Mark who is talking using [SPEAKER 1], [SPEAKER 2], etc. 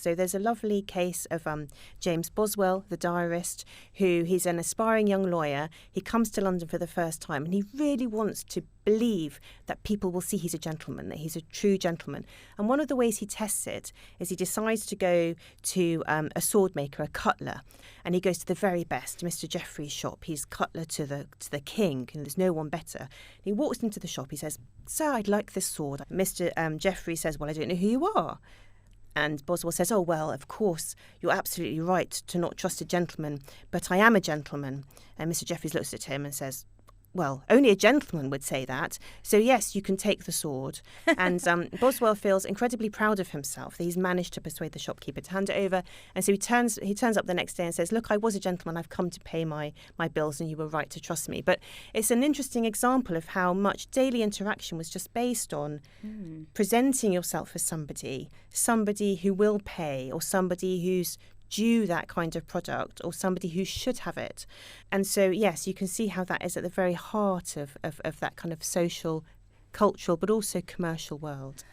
[SPEAKER 1] So there's a lovely case of James Boswell, the diarist, who he's an aspiring young lawyer. He comes to London for the first time and he really wants to believe that people will see he's a gentleman, that he's a true gentleman. And one of the ways he tests it is he decides to go to a sword maker, a cutler, and he goes to the very best, Mr. Jeffrey's shop. He's cutler to the king, and there's no one better. He walks into the shop. He says, "Sir, I'd like this sword." Mr. Jeffrey says, "Well, I don't know who you are." And Boswell says, "Oh, well, of course, you're absolutely right to not trust a gentleman, but I am a gentleman." And Mr. Jeffreys looks at him and says, "Well, only a gentleman would say that. So, yes, you can take the sword." And Boswell feels incredibly proud of himself that he's managed to persuade the shopkeeper to hand it over. And so he turns up the next day and says, "Look, I was a gentleman. I've come to pay my bills and you were right to trust me." But it's an interesting example of how much daily interaction was just based on presenting yourself as somebody who will pay, or somebody who's due that kind of product, or somebody who should have it. And so, yes, you can see how that is at the very heart of that kind of social, cultural, but also commercial world.